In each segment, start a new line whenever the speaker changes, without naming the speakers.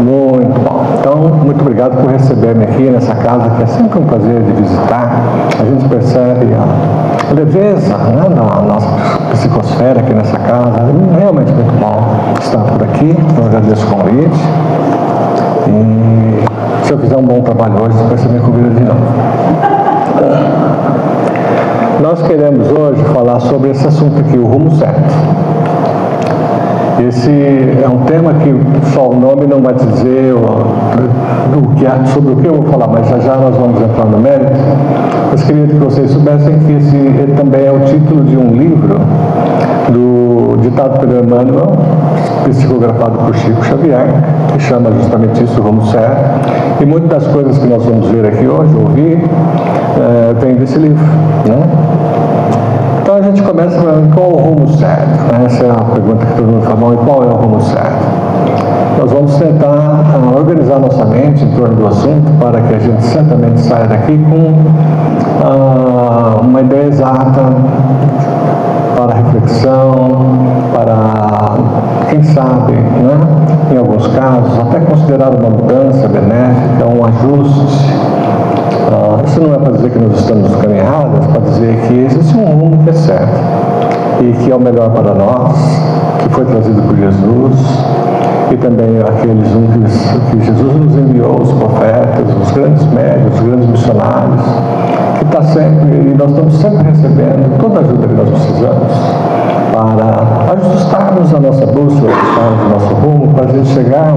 Muito bom. Então, muito obrigado por receber-me aqui nessa casa, que é sempre um prazer de visitar. A gente percebe a leveza, né, da nossa psicosfera aqui nessa casa. É realmente muito bom estar por aqui. Eu agradeço o convite. E se eu fizer um bom trabalho hoje, você vai ser me convida de novo. Nós queremos hoje falar sobre esse assunto aqui, o rumo certo. Esse é um tema que só o nome não vai te dizer sobre o que eu vou falar, mas já nós vamos entrar no mérito. Mas queria que vocês soubessem que esse também é o título de um livro ditado pelo Emmanuel, psicografado por Chico Xavier, que chama justamente isso, o rumo certo. E muitas das coisas que nós vamos ver aqui hoje, ouvir, vem desse livro, né? Então a gente começa falando qual é o rumo certo. Essa é a pergunta que todo mundo fala, e qual é o rumo certo? Nós vamos tentar organizar nossa mente em torno do assunto para que a gente certamente saia daqui com uma ideia exata para reflexão, para, quem sabe, né, em alguns casos, até considerar uma mudança benéfica, um ajuste. Isso não é para dizer que nós estamos no caminho errado, é para dizer que existe um rumo que é certo e que é o melhor para nós, que foi trazido por Jesus, e também aqueles que Jesus nos enviou, os profetas, os grandes médios, os grandes missionários, que está sempre, e nós estamos sempre recebendo toda a ajuda que nós precisamos para ajustarmos a nossa bússola, ajustarmos o nosso rumo, para a gente chegar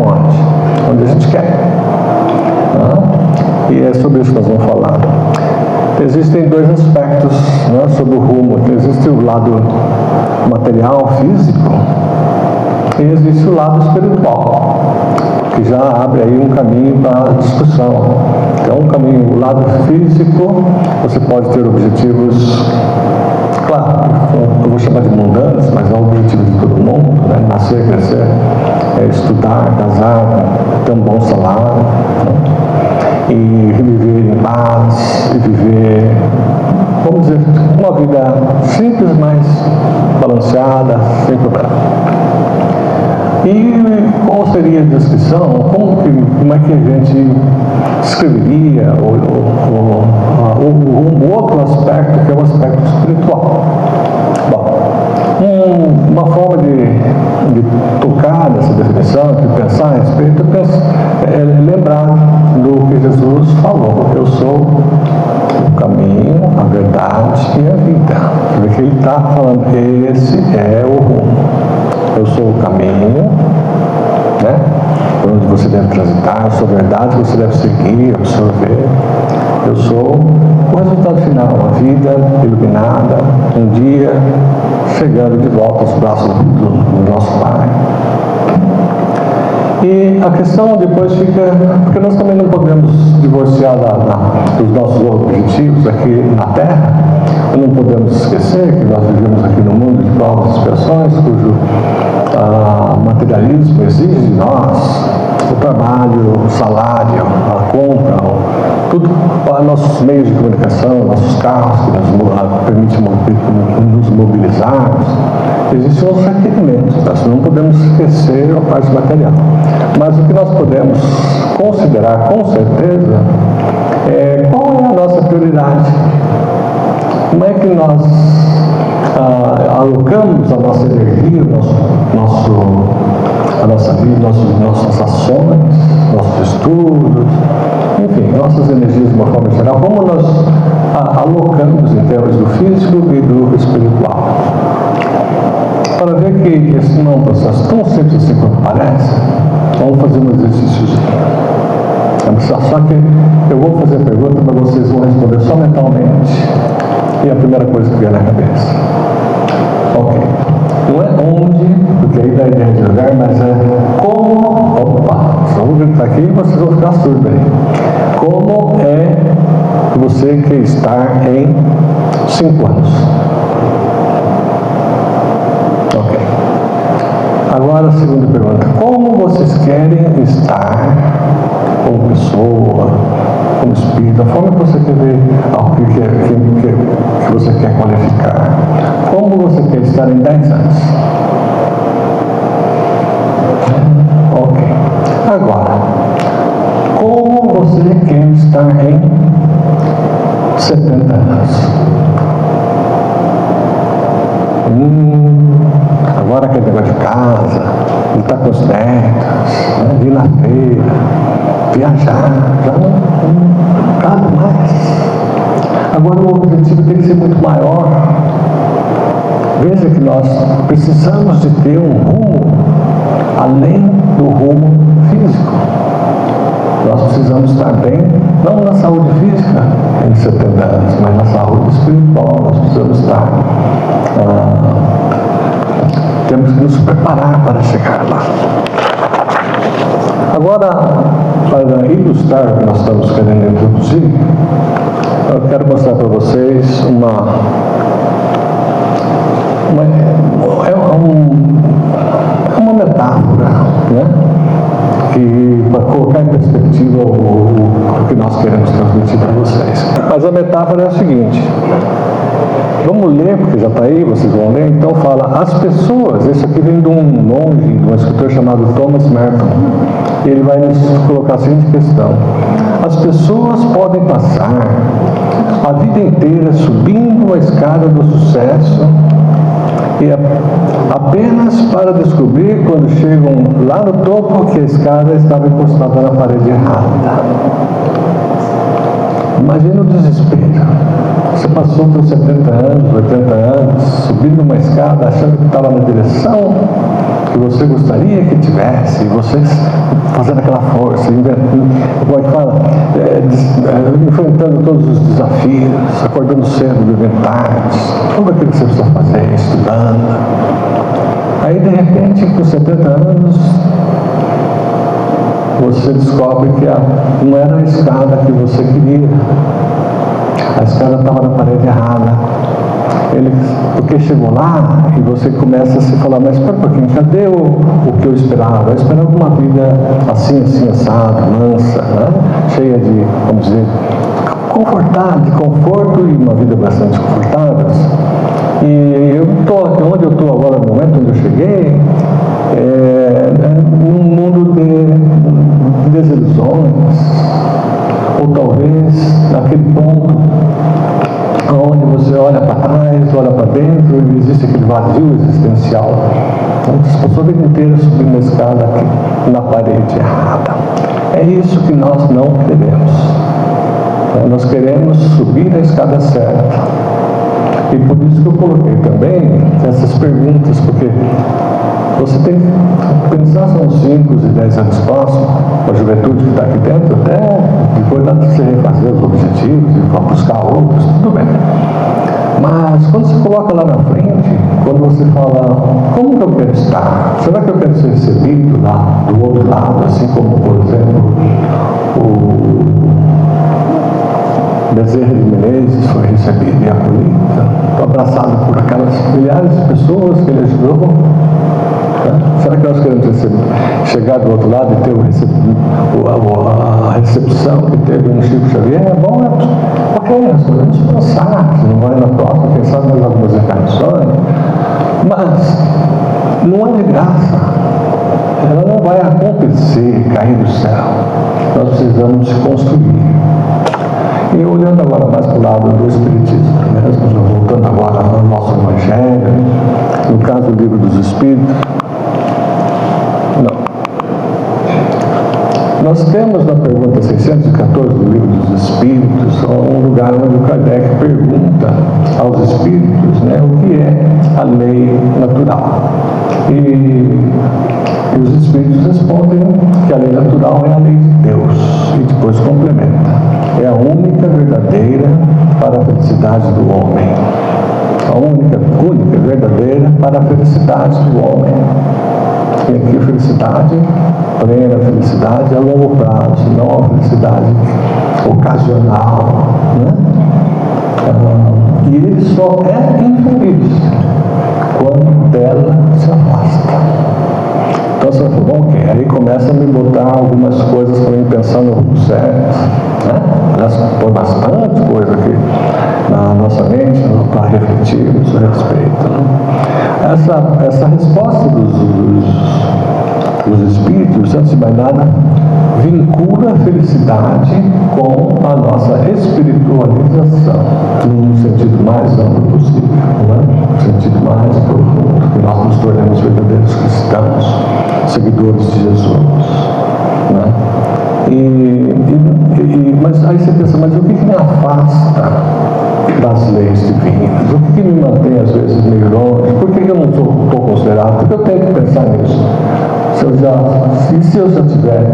onde a gente quer. E é sobre isso que nós vamos falar. Existem dois aspectos, né, sobre o rumo. Existe o lado material, físico, e existe o lado espiritual, que já abre aí um caminho para a discussão. Então, o lado físico, você pode ter objetivos, claro, eu vou chamar de mundanos, mas é o objetivo de todo mundo, né? Nascer, crescer, estudar, casar, ter um bom salário, né? E viver em paz, e viver, vamos dizer, uma vida simples, mas balanceada, sem problema. E qual seria a descrição? Como é que a gente descreveria o outro aspecto, que é o aspecto espiritual? Bom, uma forma de tocar nessa definição, de pensar a respeito, é lembrar do que Jesus falou: eu sou o caminho, a verdade e a vida. Porque ele está falando, esse é o rumo. Eu sou o caminho, né, por onde você deve transitar, eu sou a verdade que você deve seguir, absorver. Eu sou o resultado final, a vida iluminada, um dia chegando de volta aos braços do nosso Pai. E a questão depois fica, porque nós também não podemos divorciar dos nossos objetivos aqui na Terra, não podemos esquecer que nós vivemos aqui no mundo de provas e expiações, cujo materialismo exige de nós o trabalho, o salário, a compra, tudo para nossos meios de comunicação, nossos carros que nos permitem nos mobilizarmos. Existem outros requerimentos, nós não podemos esquecer a parte material. Mas o que nós podemos considerar com certeza é qual é a nossa prioridade. Como é que nós alocamos a nossa energia, a nossa vida, nossas ações, nossos estudos, enfim, nossas energias de uma forma geral, como nós alocamos em termos do físico e do espiritual. Para ver que esse não é um processo tão simples assim quanto parece, vamos fazer um exercício. Só que eu vou fazer a pergunta, mas vocês vão responder só mentalmente. E a primeira coisa que vier na cabeça. Ok. Não é onde, porque aí dá a ideia de lugar, mas é como. Opa, só vou gritar aqui e vocês vão ficar surdos aí. Como é que você quer estar em 5 anos? Ok. Agora a segunda pergunta. Como vocês querem estar como pessoa, como espírito, a forma que você quer ver, que você quer qualificar? Como você quer estar em 10 anos? Ok. Agora, como você quer estar em 70 anos? Agora quer negócio de casa, lutar com os netos, né? Ir na feira, viajar, já não cabe mais. Agora o objetivo tem que ser muito maior. Veja que nós precisamos de ter um rumo além do rumo físico. Nós precisamos estar bem, não na saúde física em 70 anos, mas na saúde espiritual. Nós precisamos estar, temos que nos preparar para chegar lá. Agora, para ilustrar o que nós estamos querendo introduzir, eu quero mostrar para vocês uma metáfora, né? Que para colocar em perspectiva o que nós queremos transmitir para vocês. Mas a metáfora é a seguinte. Vamos ler, porque já está aí, vocês vão ler. Então fala, as pessoas, isso aqui vem de um monge, de um escritor chamado Thomas Merton. Ele vai nos colocar a seguinte questão. As pessoas podem passar a vida inteira subindo a escada do sucesso e apenas para descobrir, quando chegam lá no topo, que a escada estava encostada na parede errada. Imagina o desespero. Você passou por 70 anos, 80 anos, subindo uma escada, achando que estava na direção que você gostaria que tivesse, e você fazendo aquela força, enfrentando todos os desafios, acordando cedo, dormindo tarde, tudo aquilo que você precisa fazer, estudando. Aí, de repente, com 70 anos, você descobre que não era a escada que você queria. A escada estava na parede errada. Porque chegou lá e você começa a se falar, mas espera um pouquinho, cadê o que eu esperava? Eu esperava uma vida assim, assada, mansa, né? Cheia de, vamos dizer, de conforto e uma vida bastante confortável. E eu estou aqui onde eu estou agora, no momento onde eu cheguei, num mundo de desilusões, ou talvez naquele ponto onde você olha para trás, olha para dentro e existe aquele vazio existencial. Então, as pessoas a vida inteira subindo a escada aqui, na parede errada. É isso que nós não queremos. Nós queremos subir a escada certa. E por isso que eu coloquei também essas perguntas, porque você tem que pensar, são 5 e 10 anos próximos, a juventude que está aqui dentro, até depois dá para você refazer os objetivos e buscar outros, tudo bem. Mas quando você coloca lá na frente, quando você fala, como que eu quero estar? Será que eu quero ser recebido lá do outro lado, assim como, por exemplo, o Bezerra de Menezes foi recebido e acolhido, abraçado por aquelas milhares de pessoas que ele ajudou? Será que nós queremos chegar do outro lado e ter a recepção que teve no Chico Xavier? É bom, ok, nós podemos pensar, se não vai na próxima, quem sabe mais algumas encarnações, mas não é de graça, ela não vai acontecer, cair do céu, nós precisamos construir. E olhando agora mais para o lado do Espiritismo, mesmo, voltando agora ao nosso Evangelho, no caso do Livro dos Espíritos, nós temos na pergunta 614 do Livro dos Espíritos um lugar onde o Kardec pergunta aos Espíritos, né, o que é a lei natural. E os Espíritos respondem que a lei natural é a lei de Deus. E depois complementa. É a única verdadeira para a felicidade do homem. A única verdadeira para a felicidade do homem. E aqui a felicidade, plena felicidade a longo prazo, não a felicidade ocasional, né? E ele só é infeliz quando dela se afasta. Então você falou, bom, ok, aí começa a me botar algumas coisas para mim pensar no rumo certo, né? Põe bastante coisa aqui na nossa mente para refletirmos a respeito, né? Essa resposta dos Espíritos, antes de mais nada, vincula a felicidade com a nossa espiritualização, no sentido mais amplo possível, no sentido mais profundo, que nós nos tornemos verdadeiros cristãos, seguidores de Jesus. Né? Mas aí você pensa, mas o que me afasta das leis divinas? O que me mantém às vezes meio longe? Por que eu não estou considerado? Porque eu tenho que pensar nisso. Se eu já tiver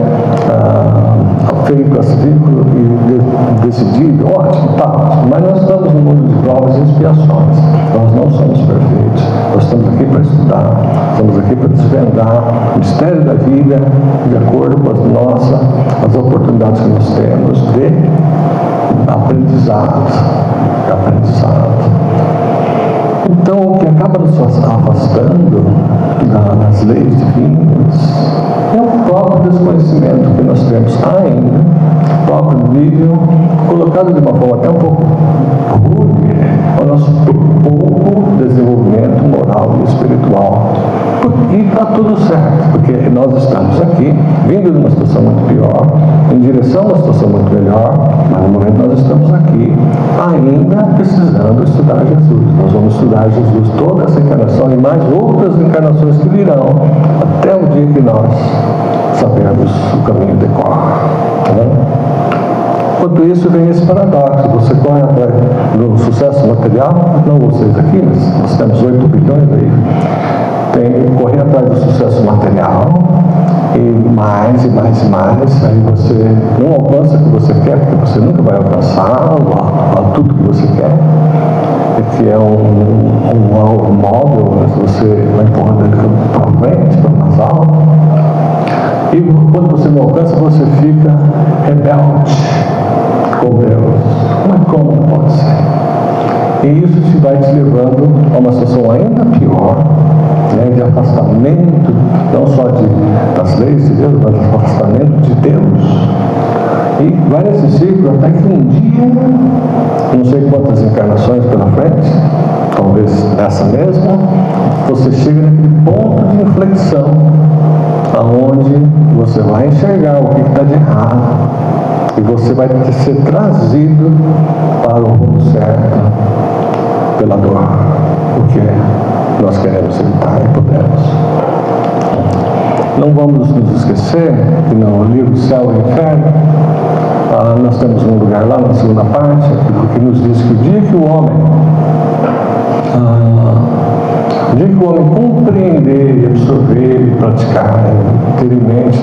feito esse vínculo e decidido, ótimo, tá ótimo. Mas nós estamos no mundo de provas e expiações. Nós não somos perfeitos. Nós estamos aqui para estudar, estamos aqui para desvendar o mistério da vida de acordo com as oportunidades que nós temos de aprendizado. Então, o que acaba nos afastando das leis divinas é o próprio desconhecimento que nós temos ainda, o próprio nível, colocado de uma forma até um pouco rude, o nosso pouco desenvolvimento moral e espiritual. E está tudo certo, porque nós estamos aqui, vindo de uma situação muito pior, em direção a uma situação muito melhor, mas no momento nós estamos aqui, ainda precisando estudar Jesus. Nós vamos estudar Jesus toda essa encarnação e mais outras encarnações que virão, até o dia que nós sabemos o caminho decorre. Enquanto isso, vem esse paradoxo. Você corre atrás do sucesso material, não vocês aqui, mas nós temos 8 bilhões aí. Tem que correr atrás do sucesso material e mais, aí você não alcança o que você quer, porque você nunca vai alcançar tudo que você quer, que é um algo móvel, mas você vai empurrando ele para frente, para mais alto, e quando você não alcança, você fica rebelde com Deus. Como não pode ser? E isso te vai te levando a uma situação ainda pior, de afastamento, não só das leis de Deus, mas afastamento de Deus. E vai nesse ciclo até que um dia, não sei quantas encarnações pela frente, talvez essa mesma, você chega naquele ponto de inflexão, aonde você vai enxergar o que está de errado, e você vai ser trazido para o rumo certo pela dor, porque nós queremos evitar e podemos. Não vamos nos esquecer que no livro Céu e Inferno, nós temos um lugar lá na segunda parte, que nos diz que o dia que o homem compreender e absorver e praticar, ter em mente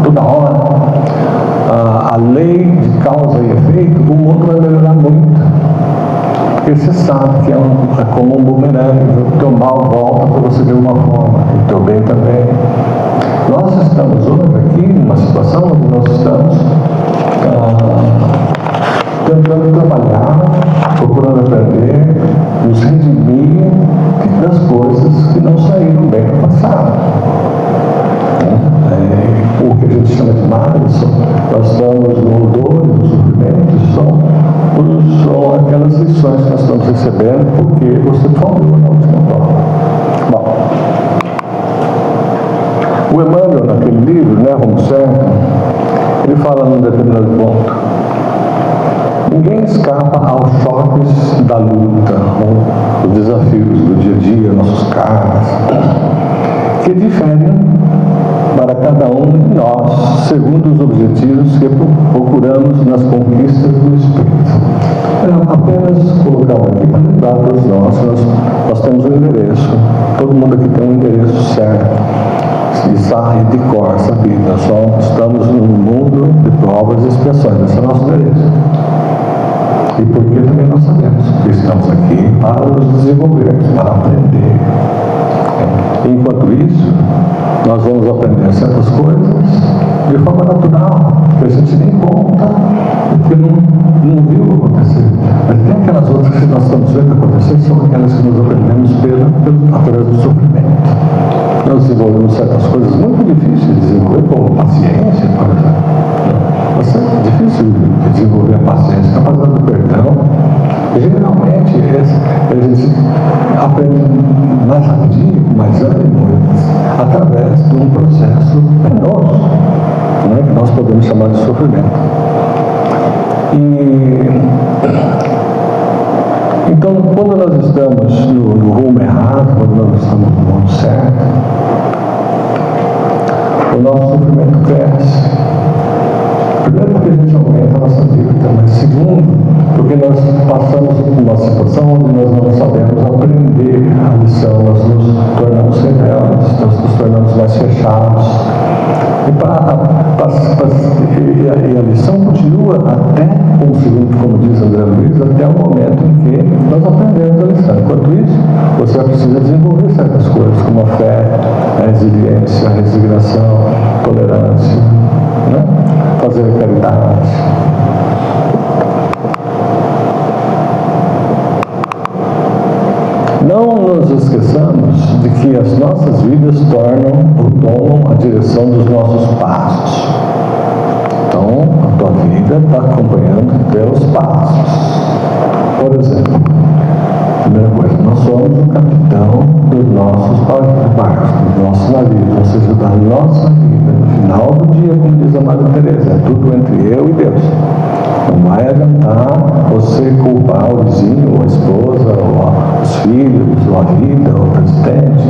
toda hora a lei de causa e efeito, o mundo vai melhorar muito. Porque você sabe que é como um bumerangue, o teu mal volta para você de uma forma, e o teu bem também. Nós estamos hoje aqui numa situação onde nós estamos tentando trabalhar, procurando aprender, nos redimir das coisas que não saíram bem no passado. O que a gente chama de males, nós estamos no dor e no sofrimento, são aquelas lições que nós estamos recebendo porque você falou na última prova. Bom, o Emmanuel, naquele livro, Rumo Certo, ele fala num determinado ponto: ninguém escapa aos choques da luta, os desafios do dia a dia, nossos karmas, que diferem para cada um de nós, segundo os objetivos que procuramos nas conquistas do Espírito. Apenas colocar aqui para lembrar todos nós temos um endereço, todo mundo aqui tem um endereço certo, e sai de cor, sabe? Nós só estamos num mundo de provas e expiações, esse é o nosso endereço. E porque também nós sabemos que estamos aqui para nos desenvolver, para aprender. Enquanto isso, nós vamos aprender certas coisas de forma natural, que a gente nem conta, porque não viu acontecer. Mas tem aquelas outras que nós estamos vendo acontecer, são aquelas que nós aprendemos através do sofrimento. Nós desenvolvemos certas coisas muito difíceis de desenvolver, como paciência, por exemplo. É difícil de desenvolver a paciência, a capacidade do perdão. Geralmente, a gente aprende mais rapidinho, com mais ânimo, através de um processo penoso. nós podemos chamar de sofrimento. Então, quando nós estamos no rumo errado, quando nós estamos no rumo certo, o nosso sofrimento cresce. Primeiro, porque a gente aumenta a nossa dívida, mas segundo, porque nós passamos por uma situação onde nós não sabemos aprender a lição, nós nos tornamos rebeldes, nós nos tornamos mais fechados. E a lição continua até, como diz André Luiz, até o momento em que nós aprendemos a lição. Enquanto isso, você precisa desenvolver certas coisas, como a fé, a resiliência, a resignação, a tolerância, né? Fazer caridade. Não nos esqueçamos de que as nossas vidas tomam a direção dos nossos passos. Então, a tua vida está acompanhando teus passos. Por exemplo, primeira coisa, nós somos o capitão dos nossos barcos, dos nossos navios, ou seja, da nossa vida. No final do dia, como diz a Madre Teresa, é tudo entre eu e Deus. Não vai adiantar você culpar o vizinho, ou a esposa, ou os filhos, ou a vida, ou o presidente.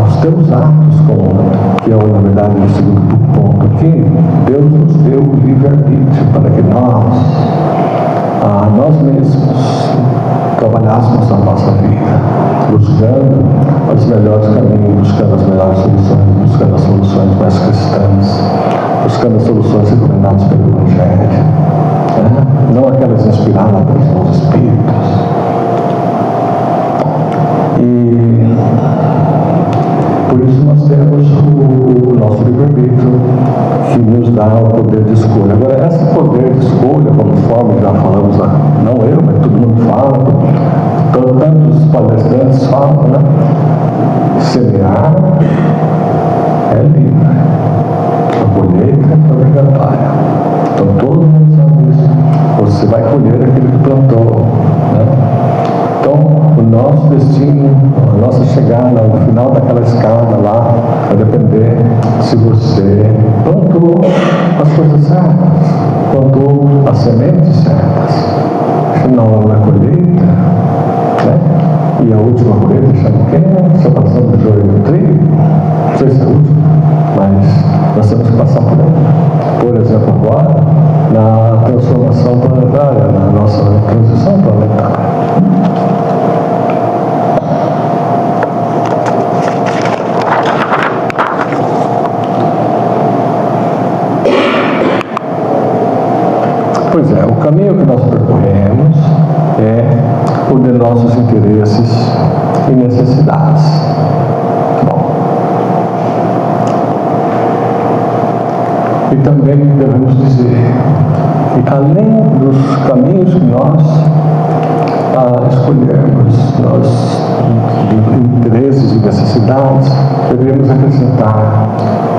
Os teus atos, que é na verdade o segundo ponto aqui, Deus nos deu o livre-arbítrio para que nós mesmos trabalhássemos a nossa vida, buscando os melhores caminhos, buscando as melhores soluções, buscando as soluções mais cristãs, buscando as soluções recomendadas pelo Evangelho, né? Não aquelas inspiradas pelos bons espíritos. E por isso nós temos o nosso livre-arbítrio, que nos dá o poder de escolha. Agora, esse poder de escolha, conforme já falamos, não eu, mas todo mundo fala, tantos palestrantes falam, né? Semear é livre, a colheita é obrigatória. Então todo mundo sabe isso. Você vai colher aquilo que plantou, né? Então, o nosso destino, a nossa chegada ao final daquela escada lá, vai depender se você plantou as coisas certas, plantou as sementes certas. Afinal, na colheita, né? E a última colheita chama o quê? Separação do joio do trigo. Não sei se é a última, mas nós temos que passar por ela. Por exemplo, agora, na transformação planetária, na nossa transição planetária. Pois é, o caminho que nós percorremos é o de nossos interesses e necessidades. Bom. E também devemos dizer que além dos caminhos que nós escolhermos, de interesses e necessidades, devemos acrescentar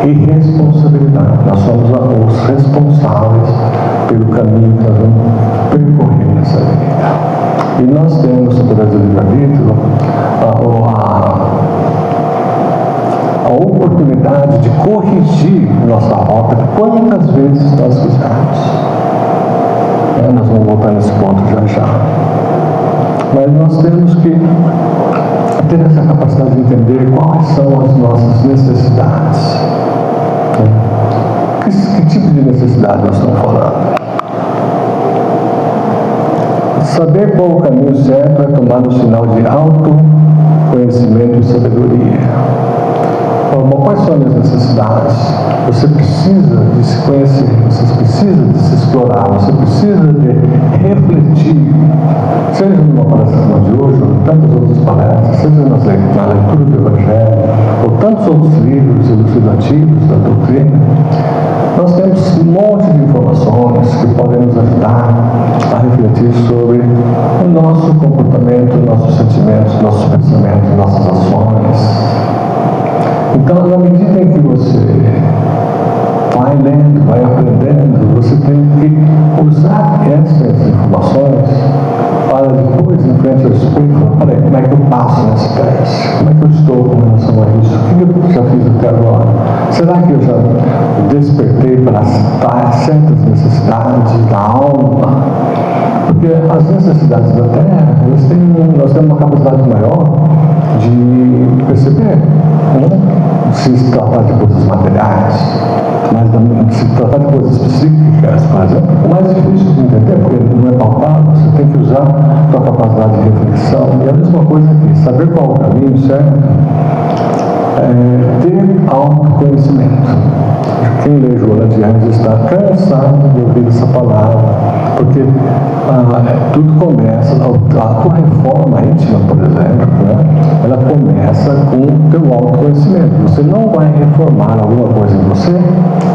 irresponsabilidade. Nós somos os responsáveis pelo caminho que nós vamos percorrer nessa vida. E nós temos, através do livre-arbítrio, a oportunidade de corrigir nossa rota quantas vezes nós quisermos. Nós vamos voltar nesse ponto já. Mas nós temos que ter essa capacidade de entender quais são as nossas necessidades. Que tipo de necessidade nós estamos falando? Saber qual o caminho certo é tomar o sinal de autoconhecimento e sabedoria. Bom, quais são as minhas necessidades? Você precisa de se conhecer, você precisa de se explorar, você precisa de refletir, seja numa palestra como a de hoje, ou tantas outras palestras, seja na leitura do Evangelho, ou tantos outros livros elucidativos da doutrina. Nós temos um monte de informações que podem nos ajudar a refletir sobre o nosso comportamento, nossos sentimentos, nossos pensamentos, nossas ações. Então, na medida em que você vai lendo, vai aprendendo, você tem que usar essas informações para depois, em frente ao espelho, falar, peraí, como é que eu passo nesse teste? Como é que eu estou com relação a isso? O que eu já fiz até agora? Será que eu já despertei para certas necessidades da alma. Porque as necessidades da terra, nós temos uma capacidade maior de perceber, se tratar de coisas materiais, mas se tratar de coisas psíquicas, por exemplo, é mais difícil de entender, porque não é palpável, você tem que usar a sua capacidade de reflexão. E a mesma coisa aqui, saber qual é o caminho certo, ter autoconhecimento. Quem lê Joana de Anjos está cansado de ouvir essa palavra, porque tudo começa, a tua reforma íntima, por exemplo, ela começa com o teu autoconhecimento. Você não vai reformar alguma coisa em você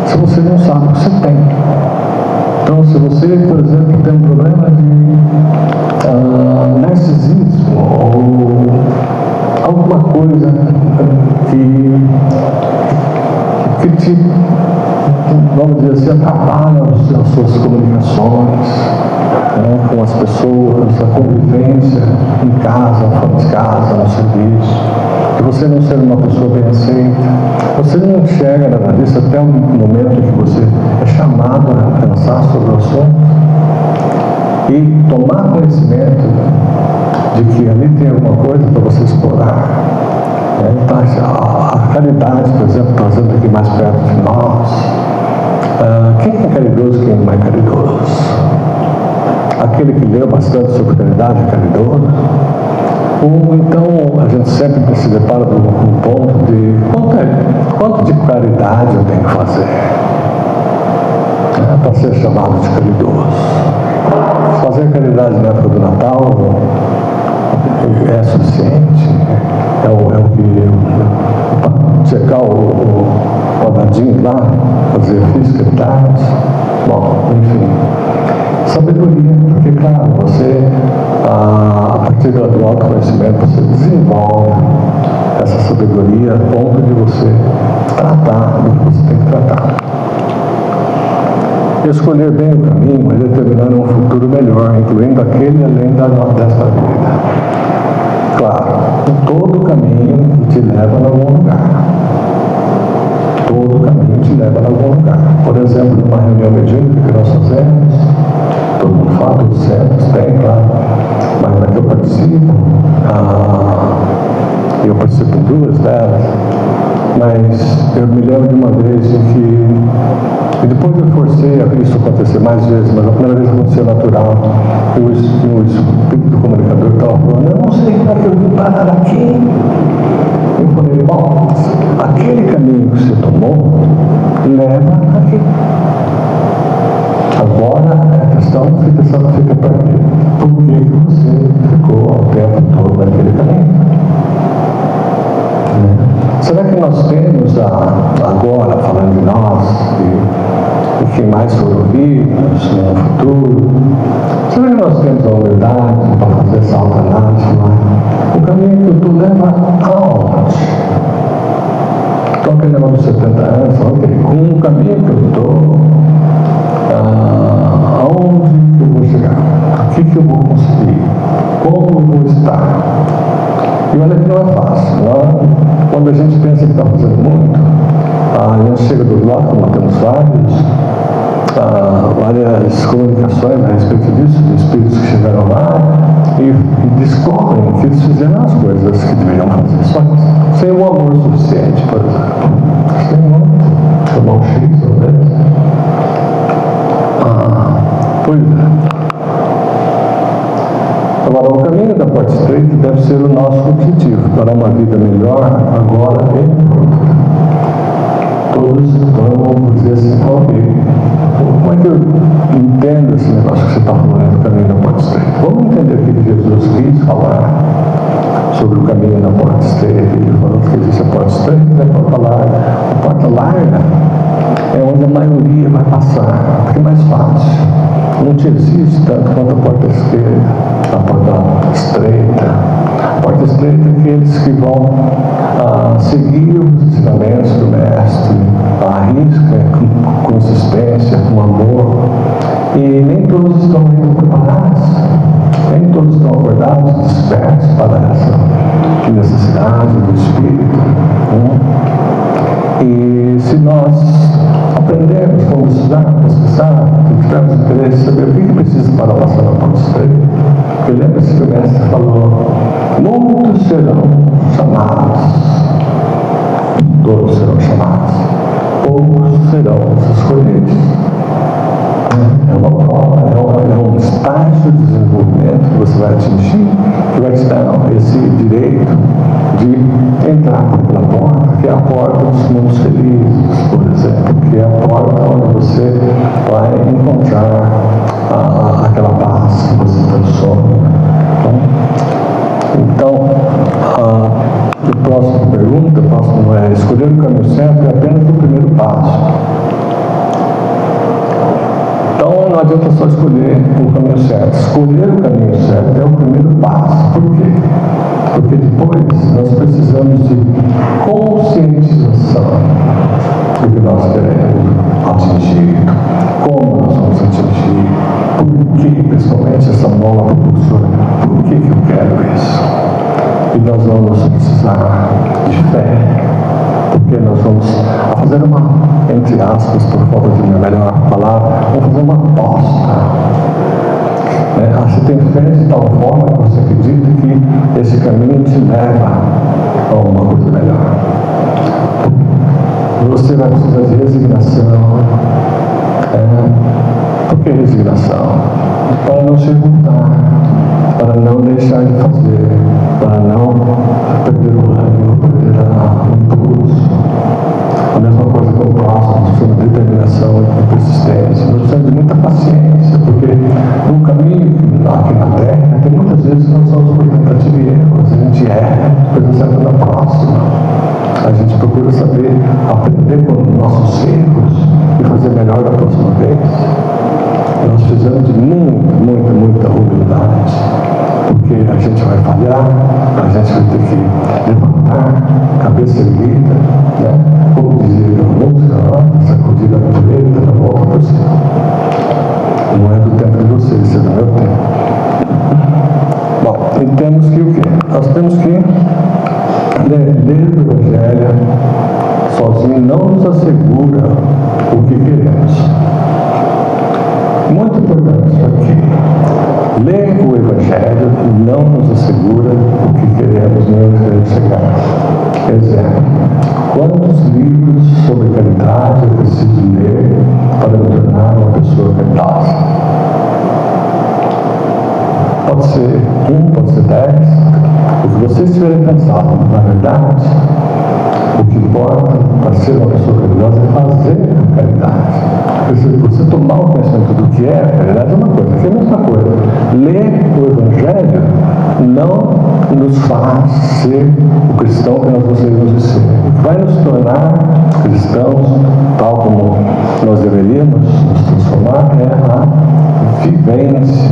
se você não sabe o que você tem. Então, se você, por exemplo, tem um problema de narcisismo ou alguma coisa que te, vamos dizer assim, atrapalha as suas comunicações com as pessoas, a convivência em casa, fora de casa, no serviço, que você não seja uma pessoa bem aceita, você não enxerga nada disso até o momento que você é chamado a pensar sobre o assunto e tomar conhecimento de que ali tem alguma coisa para você explorar. Então, a caridade, por exemplo, trazendo aqui mais perto de nós. Quem é caridoso e quem não é caridoso? Aquele que leu bastante sobre caridade é caridoso? Ou então a gente sempre se depara com um ponto de quanto de caridade eu tenho que fazer para ser chamado de caridoso? Fazer caridade na época do Natal é suficiente? É o que checar o quadradinho lá, fazer física e tarde? Bom, enfim. Sabedoria, porque claro, você, a partir do autoconhecimento, você desenvolve essa sabedoria a ponto de você tratar do que você tem que tratar. Escolher bem o caminho é determinar um futuro melhor, incluindo aquele além desta vida. Claro, todo caminho te leva a algum lugar. Todo caminho te leva a algum lugar. Por exemplo, numa reunião mediúnica que nós fazemos, todo mundo fala, todos os centros tem, claro, mas na que eu participo em duas delas, mas eu me lembro de uma vez em que, e depois eu forcei a isso acontecer mais vezes, mas a primeira vez aconteceu natural, o espírito do comunicador estava falando, eu não sei como é que eu vim parar aqui. Eu falei, bom, aquele caminho que você tomou, leva aqui. Agora a questão fica para quê? Por que você ficou o tempo todo naquele caminho? Será que nós temos agora, falando de nós, e quem mais for ouvidos no futuro, será que nós temos a humildade para fazer essa autoanálise? O caminho que eu estou leva aonde? Então aquele negócio de 70 anos, com o caminho que eu estou, aonde eu vou chegar? O que eu vou conseguir? Como eu vou estar? E olha que não é fácil. Quando a gente pensa que está fazendo muito, a gente chega do lado, como temos várias comunicações a respeito disso, de espíritos que chegaram lá e descobrem que eles fizeram as coisas que deveriam fazer, só que sem o amor suficiente, por exemplo. Sem muito, tomar um X, talvez. Pois é. Agora, o caminho da porta estreita deve ser o nosso objetivo para uma vida melhor, agora e no futuro. Todos vamos dizer assim, ok, como é que eu entendo esse negócio que você está falando do caminho da porta estreita? Vamos entender o que Jesus quis falar sobre o caminho da porta estreita. Ele falou que existe a porta estreita e a porta larga. A porta larga é onde a maioria vai passar, porque é mais fácil. Não te exige tanto quanto a porta esquerda, a porta estreita. A porta estreita é aqueles que vão seguir os ensinamentos do Mestre, a risca, com consistência, com amor. E nem todos estão ainda preparados, nem todos estão acordados, despertos para essa necessidade do Espírito. E se nós aprendermos como interesse em saber o que precisa para passar na ponte estreita. Porque lembra-se que o mestre falou: muitos serão chamados, todos serão chamados, poucos serão os escolhidos. É uma prova, é um estágio de desenvolvimento que você vai atingir, que vai te dar esse direito de entrar pela porta, que é a porta dos mundos felizes, por exemplo, que é a porta onde você vai encontrar aquela paz que você tanto sonha. Então, a próxima pergunta, escolher o caminho certo é apenas o primeiro passo. Então, não adianta só escolher o caminho certo. Escolher o caminho certo é o primeiro passo. Por quê? Porque depois nós precisamos de conscientização do que nós queremos atingir, como nós vamos atingir, por que, principalmente essa mola propulsora, por que eu quero isso? E nós vamos precisar de fé, porque nós vamos fazer uma, entre aspas, por falta de uma melhor palavra, vamos fazer uma aposta. Você tem fé de tal forma que você acredita que esse caminho te leva a uma coisa melhor. Você vai precisar de resignação. Por que resignação? Para não se revoltar, para não deixar de fazer, para não perder o ânimo, perder o impulso. A mesma coisa com o próximo, nós precisamos de determinação e persistência. Nós precisamos de muita paciência, porque no caminho aqui na Terra, tem muitas vezes que nós somos por tentativa e erros, a gente erra, depois acerta na próxima. A gente procura saber aprender com os nossos erros e fazer melhor da próxima vez. Nós precisamos de muita humildade, porque a gente vai falhar, a gente vai ter que levantar, cabeça erguida, como dizia a música, sacudir a poeira da volta para o céu. Não é do tempo de vocês, é do meu tempo. Bom, e temos que o quê? Nós temos que ler o Evangelho sozinho não nos assegura o que queremos. Muito importante isso aqui. Ler o Evangelho não nos assegura o que queremos nem onde queremos chegar. Exemplo: quantos livros sobre caridade eu preciso ler para me tornar uma pessoa caridosa? Pode ser 1, pode ser 10. O que vocês tiverem pensado, na verdade, o que importa para ser uma pessoa caridosa é fazer a caridade. Se você tomar o conhecimento do que é a caridade é uma coisa, aqui é a mesma coisa. Ler o Evangelho não nos faz ser o cristão que nós gostaríamos de ser. O que vai nos tornar cristãos, tal como nós deveríamos nos transformar, é a vivência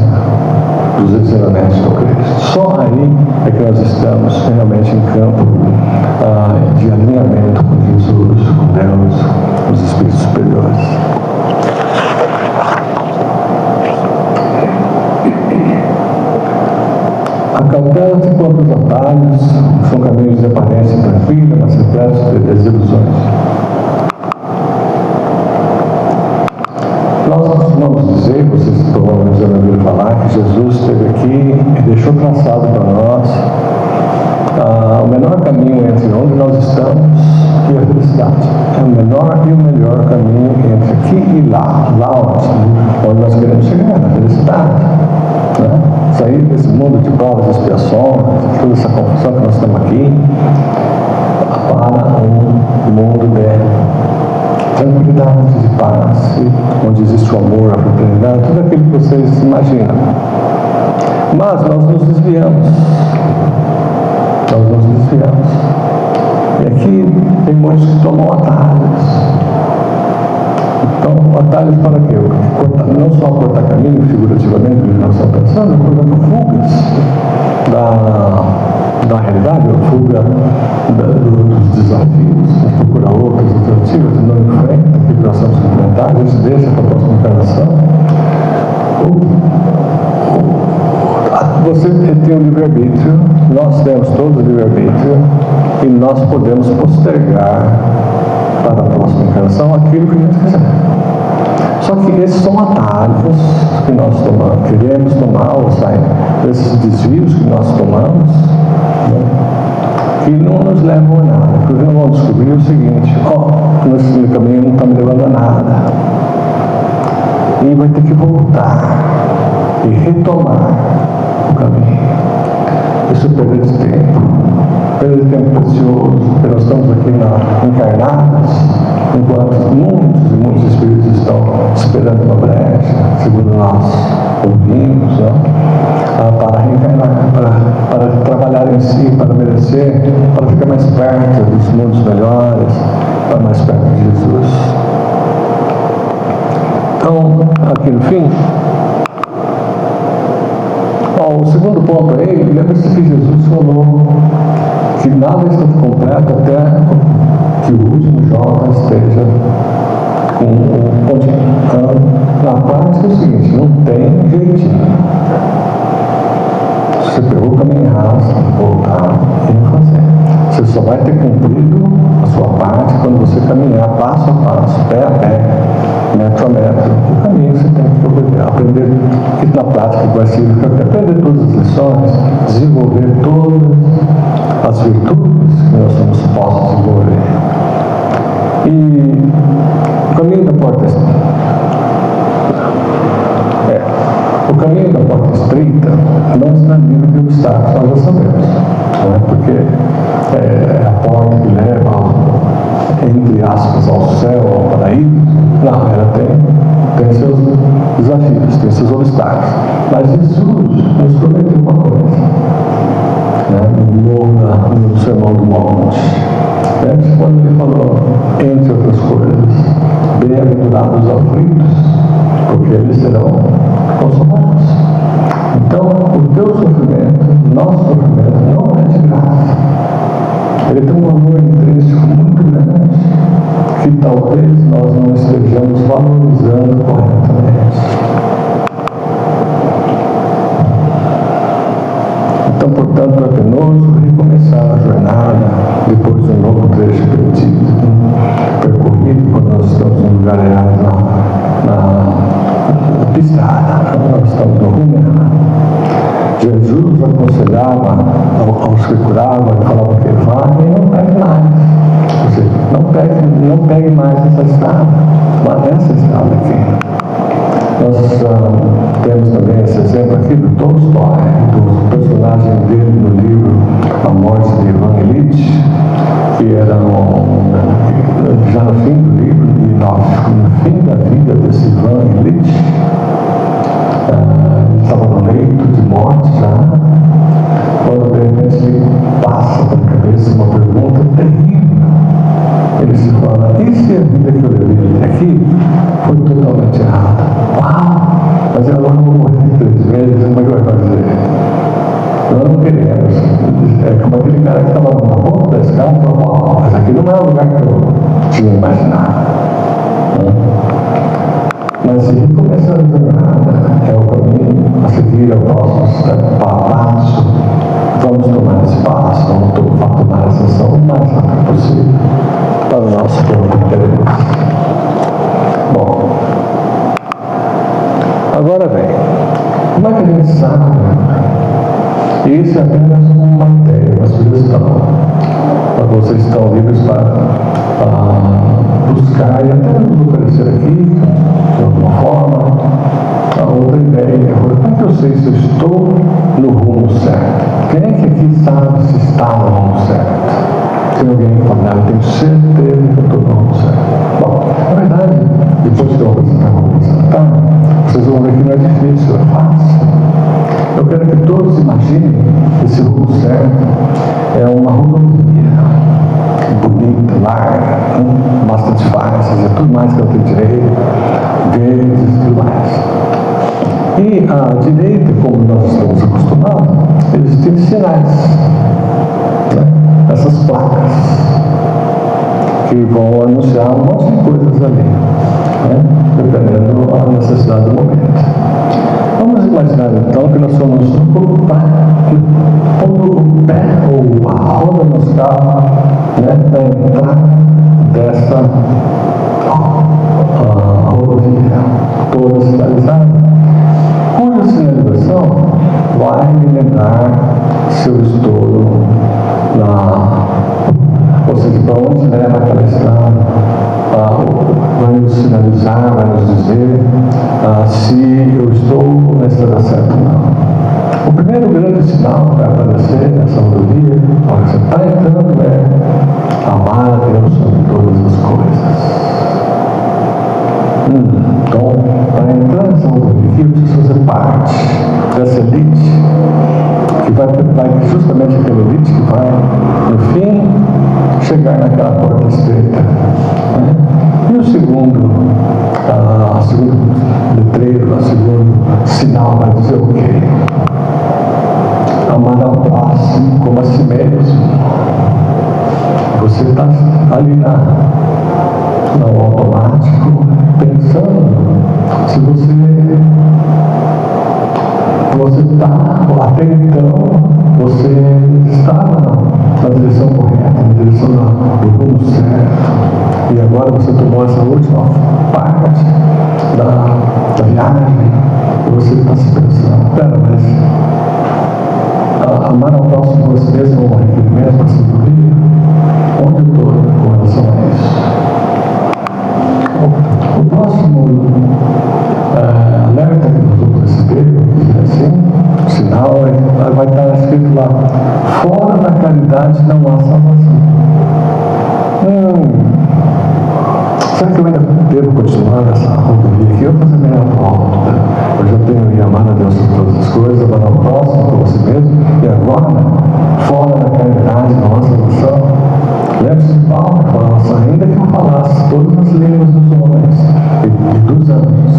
dos ensinamentos do Cristo. Só aí é que nós estamos realmente em campo de alinhamento com Jesus, com Deus, com os Espíritos superiores. Acaltando-se quanto os atalhos são caminhos de aparência tranquila, mas repletos de desilusões. Nós costumamos dizer, vocês provavelmente já ouviram falar, que Jesus esteve aqui e deixou traçado para nós o menor caminho entre onde nós estamos e a felicidade. É o menor e o melhor caminho entre aqui e lá onde nós queremos chegar, na felicidade. Sair desse mundo de provas, expiações, toda essa confusão que nós estamos aqui, para um mundo de tranquilidade, de paz, onde existe o amor, a fraternidade, tudo aquilo que vocês imaginam. Mas nós nos desviamos. E aqui tem muitos que tomam atalhos. Então, atalhos para quê? Não só cortar caminho, figurativamente, que nós estamos pensando, por exemplo, fugas da realidade, fuga dos desafios, procurar outras alternativas, não enfrenta aquilo que nós estamos enfrentando, a gente deixa para a próxima encarnação. Você tem o livre-arbítrio, nós temos todo o livre-arbítrio e nós podemos postergar para a próxima encarnação aquilo que a gente quiser. Só que esses são atalhos que nós tomamos, queremos tomar, ou saem esses desvios que nós tomamos, né, que não nos levam a nada. Porque nós vamos descobrir o seguinte: nesse caminho não está me levando a nada. E vai ter que voltar e retomar o caminho. Isso é perda de tempo. Perda de tempo precioso, porque nós estamos aqui encarnados, enquanto muitos espíritos estão esperando uma brecha, segundo nós ouvimos, né, para reencarnar, para trabalhar em si, para merecer, para ficar mais perto dos mundos melhores, para mais perto de Jesus. Então, aqui no fim, o segundo ponto aí, lembra-se que Jesus falou que nada está completo até que o último jota esteja com o pontinho. Na prática é o seguinte: não tem jeitinho. Você pegou o caminho errado, voltar e fazer. Você só vai ter cumprido a sua parte quando você caminhar passo a passo, pé a pé, metro a metro. O caminho você tem que aprender, que na prática vai ser aprender todas as lições, desenvolver todas as virtudes que nós somos postos a desenvolver. E o caminho da porta o caminho da porta estreita não está livre de obstáculos, nós já sabemos, né? Porque é a porta que leva, entre aspas, ao céu, ao paraíso. Não, ela tem seus desafios, tem seus obstáculos. Mas Jesus nos prometeu uma coisa, né? No Sermão do Monte, quando ele falou, entre outras coisas: bem-aventurados os aflitos, porque eles serão consolados. Então, o teu sofrimento, nosso sofrimento, não é de graça. Ele tem um valor intrínseco muito grande, que talvez nós não estejamos valorizando corretamente. Então, portanto, é penoso recomeçar a jornada depois de um longo trecho percorrido, quando nós estamos em lugar errado na pisada, nós estamos no rumo errado. Jesus aconselhava aos que curavam, ele falava que vá e não pegue mais. Ou seja, não pegue mais essa estrada, mas essa estrada aqui. Nós temos também esse exemplo aqui do Tolstói, do personagem dele no livro A Morte de Ivan Ilitch, que era já no fim do livro, e no fim da vida desse Ivan Ilitch, ele estava no leito de morte já, quando de repente ele passa pela cabeça uma pergunta terrível. Ele se fala: e se a vida que eu levei até aqui foi totalmente errada? Uau! Mas eu agora vou morrer 3 vezes, como é que vai fazer? Nós não queremos. É como aquele cara que estava na ponta da escada e falou: uau, mas aqui não é o lugar que eu tinha imaginado. Mas se recomeçar a jornada, é o caminho a seguir ao nosso passo. Vamos tomar esse passo, vamos tomar essa ação o mais rápido possível para o nosso próprio interesse. Bom, agora vem, como é que a gente sabe? Isso é apenas uma ideia, uma sugestão, para vocês estão livres para buscar e até nos oferecer aqui, de alguma forma, a outra ideia. Como é que eu sei se eu estou no rumo certo? Quem é que aqui sabe se está no rumo certo? Tem alguém que fala: eu tenho certeza que eu estou no rumo certo. Bom, na verdade, depois que eu vou apresentar, vocês vão ver que não é difícil, é fácil. Eu quero que todos imaginem esse rumo certo é uma rodovia bonita, larga, bastante fácil, é tudo mais que eu tenho direito, verdes e tudo mais. E à direita, como nós estamos acostumados, existem sinais, né? Essas placas que vão anunciar um monte de coisas ali, né? Dependendo da necessidade do momento. Vamos imaginar então que nós somos pondo o pé ou a roda nos carros, né, para entrar dessa rodovia. se eu estou ou seja, para onde leva aquela estrada, vai nos sinalizar, vai nos dizer se eu estou na estrada certa ou não. O primeiro grande sinal que vai aparecer nessa rodovia, onde você está entrando, é amar a Deus sobre todas as coisas. Então, para entrar nessa rodovia, eu preciso fazer parte dessa elite, que vai justamente aquela elite que vai, no fim, chegar naquela porta estreita. Né? E o segundo letreiro, o segundo sinal vai dizer o quê? Amar ao próximo como a si mesmo. Você está ali no automático, pensando se você está, até então, você estava na direção correta, na direção do rumo certo, e agora você tomou essa última parte da viagem, e você está se pensando, pera, mas amar ao próximo você mesmo é um requerimento para se cumprir? Onde eu estou com relação a isso? O próximo alerta que nós vamos receber, vamos dizer assim, o sinal vai estar escrito lá: fora da caridade não há salvação. Será que eu ainda devo continuar nessa rodovia aqui? Eu vou fazer meia volta. Eu já tenho amado a Deus sobre todas as coisas, amar ao próximo por você mesmo, e agora, fora da caridade não há salvação. Lembre-se de Paulo, que falava assim: ainda que eu falasse todas as línguas dos homens e dos anjos,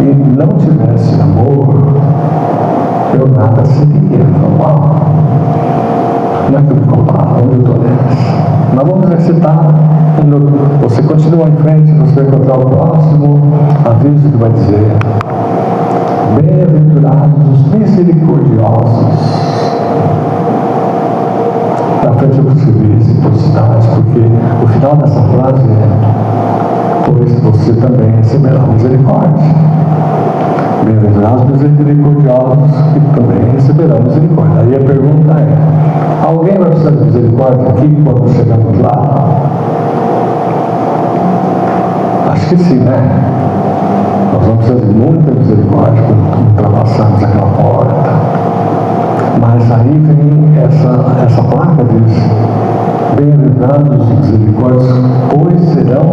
e não tivesse amor, eu nada seria. Uau! Não é que eu me comparo, onde eu estou nessa? Nós vamos exercitar. Você continua em frente, você vai encontrar o próximo aviso que vai dizer: bem-aventurados os misericordiosos. Na frente eu escrevi reciprocidade, porque o final dessa frase é: pois você também receberá misericórdia. Bem-aventurados misericordiosos, que também receberão misericórdia. Aí a pergunta é: alguém vai precisar de misericórdia aqui quando chegamos lá? Acho que sim, né? Nós vamos precisar de muita misericórdia quando ultrapassarmos aquela porta. Mas aí vem essa placa, diz: bem-aventurados misericórdios, pois receberão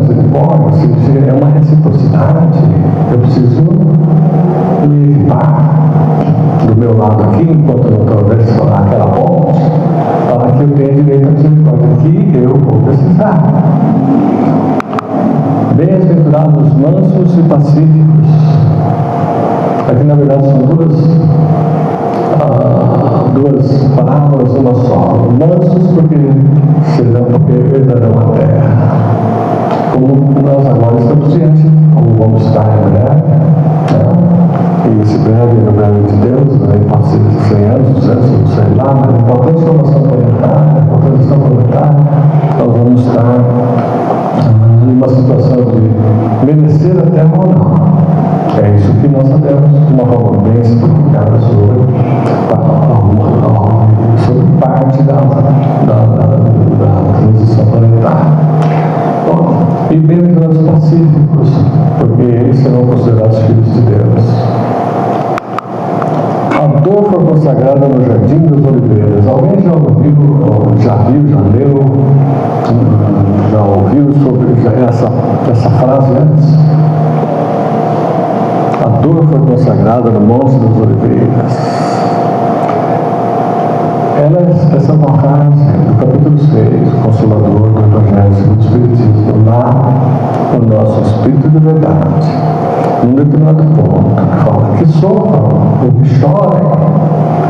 misericórdia. Ou seja, é uma reciprocidade. Eu preciso me equipar do meu lado aqui, enquanto eu atravesso aquela ponte, para que eu tenha direito à misericórdia. Aqui eu vou precisar. Bem-aventurados mansos e pacíficos. Aqui na verdade são duas palavras, uma só. Mansos porque herdarão a terra. Como nós agora estamos diante, como vamos estar em breve, e esse breve é o breve de Deus, pode ser 100 anos, 200, não sei lá, mas a importante informação planetária, nós vamos estar numa situação de merecer a terra ou não. É isso que nós sabemos de uma forma bem simplificada sobre parte da transição planetária. Bom, e bem-aventurados pacíficos, porque eles serão considerados filhos de Deus. A dor foi consagrada no Jardim das Oliveiras. Alguém já ouviu, já leu, já ouviu sobre essa frase antes? A dor foi consagrada no Monte das Oliveiras. Essa é uma frase do capítulo 6, Consolador do Evangelho segundo o Espiritismo, lá no nosso Espírito de Verdade, num determinado ponto, que fala: que sofram ou que chorem,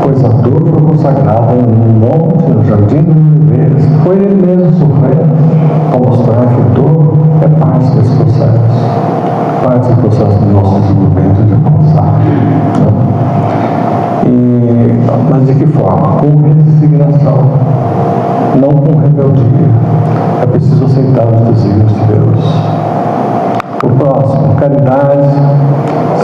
pois a dor foi consagrada no monte, no Jardim das Oliveiras, que foi ele mesmo sofrendo, para mostrar que a dor é parte desse processo, parte do processo do nosso desenvolvimento de alcançar. Mas de que forma? Com resignação, não com rebeldia. É preciso aceitar os desígnios de Deus. O próximo: caridade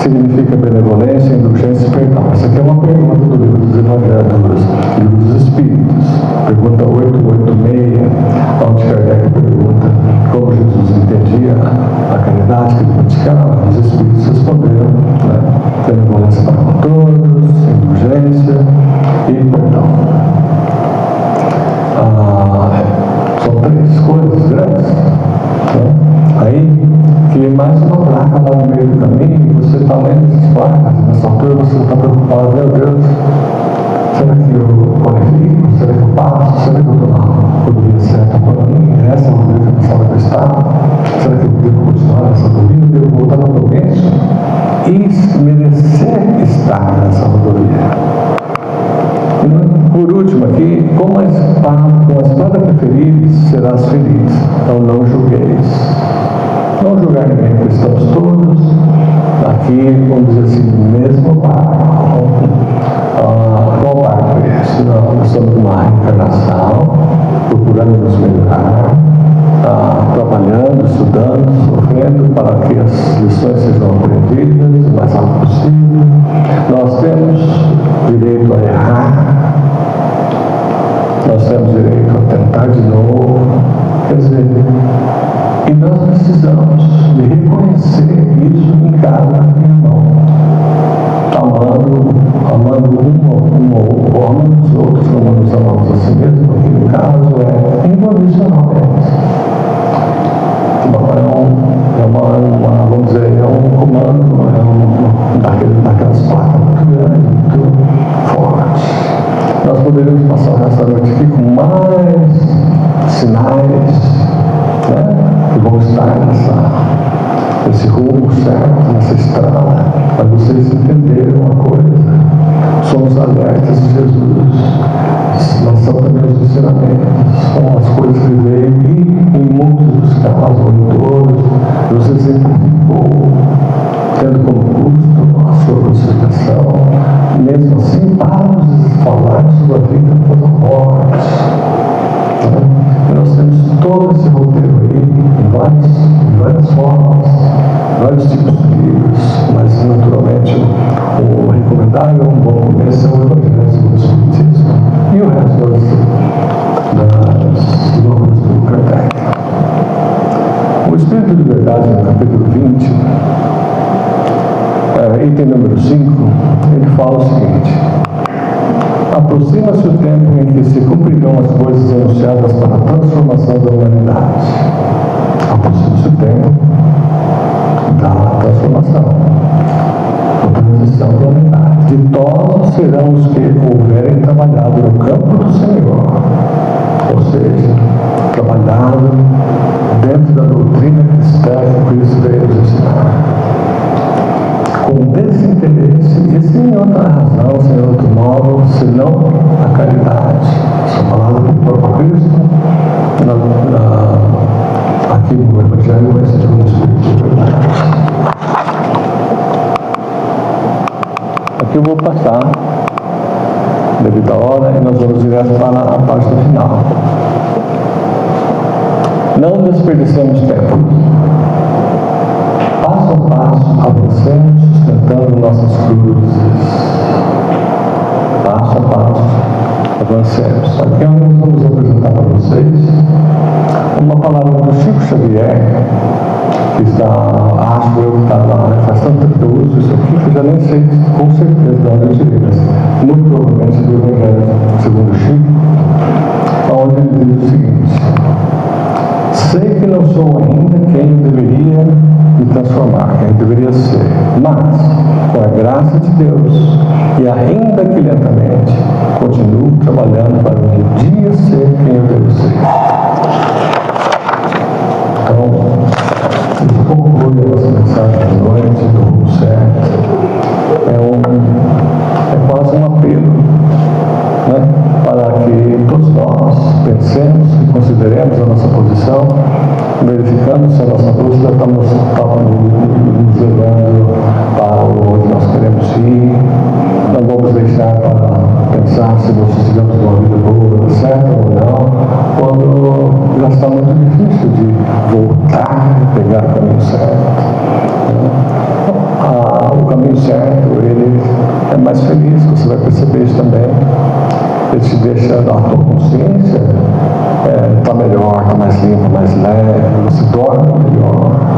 significa benevolência, indulgência e perdão? Essa aqui é uma pergunta do livro dos Evangelhos, livro dos Espíritos, pergunta 886, onde Kardec pergunta como Jesus entendia a caridade que ele praticava. Os Espíritos responderam, né? Benevolência para com todos, indulgência e perdão. São três coisas grandes, né? Aí, que mais uma placa lá no meio do caminho, você está lendo essas placas, nessa altura você está preocupado, meu Deus, será que eu qualifico? Será que eu passo? Será que eu estou na rodovia certa para mim? Essa é a rodovia que eu pensava que eu estava? Será que eu devo continuar nessa rodovia? Devo voltar no começo e merecer estar nessa rodovia? Por último aqui, com a espada que ferires, serás feliz. Então não julgueis. Não julgar ninguém, porque estamos todos aqui, vamos dizer assim, no mesmo barco. Qual barco é esse? Nós estamos numa reencarnação, procurando nos melhorar, trabalhando, estudando, sofrendo para que as lições sejam aprendidas o mais rápido possível. Nós temos direito a errar, nós temos direito a tentar de novo, quer dizer, e nós precisamos de reconhecer isso em cada irmão, amando um ou amando os outros como nos amamos a si mesmo, porque no caso é incondicionalmente. Vamos dizer, é um comando, daquelas placas muito grandes, muito fortes. Nós poderíamos passar o resto da noite aqui com mais sinais, né, que vão estar nesse rumo certo, nessa estrada, para vocês entenderem uma coisa. Somos alertas de Jesus, mas são também os ensinamentos, são as coisas que veio e, em muitos dos casos, ou em todos, nos exemplificou, tendo como custo a sua crucificação, mesmo assim, para nos falar sobre a vida após a morte. E nós temos todo esse roteiro aí, em várias formas, vários tipos de livros, mas naturalmente o recomendável, um bom começo é o Evangelho segundo o Espiritismo e o resto das obras do Kardec. O Espírito de Verdade, no capítulo 20, item número 5, ele fala o seguinte: aproxima-se o tempo em que se cumprirão as coisas anunciadas para a transformação da humanidade. Aproxima-se o tempo da transformação, da transição da humanidade. Ditosos serão os que houverem trabalhado no campo do Senhor, ou seja, trabalhado dentro da doutrina cristã que Cristo veio nos ensinar, com desinteresse e sem outra razão, sem outro modo, senão a caridade. Essa palavra do próprio Cristo, aqui no Evangelho, vai ser um Espírito de Verdade. Aqui eu vou passar, devido à hora, e nós vamos direto para a página final. Não desperdicemos tempo. Passo a passo, avancemos, sustentando nossas cruzes. Passo a passo, avancemos. Aqui nós vamos apresentar para vocês uma palavra do Chico Xavier, que está, acho eu que está lá, faz tanto tempo que eu uso isso aqui, que eu já nem sei com certeza de onde eu tirei, mas muito provavelmente do Evangelho segundo Chico, onde ele diz o seguinte: sei que não sou ainda quem eu deveria me transformar, quem eu deveria ser, mas, com a graça de Deus, e ainda que lentamente, continuo trabalhando para um dia ser quem eu devo ser. Então, isso conclui a nossa mensagem da noite, do rumo certo. É quase um apelo, né, para que todos nós pensemos e consideremos a nossa posição, verificando se a nossa bússola está nos levando para onde nós queremos ir. Não vamos deixar para pensar se nós tivemos uma vida boa, certa ou não, quando já está muito difícil de voltar e pegar o caminho certo. O caminho ele te deixa, a tua consciência está melhor, está mais limpa, mais leve, você dorme melhor.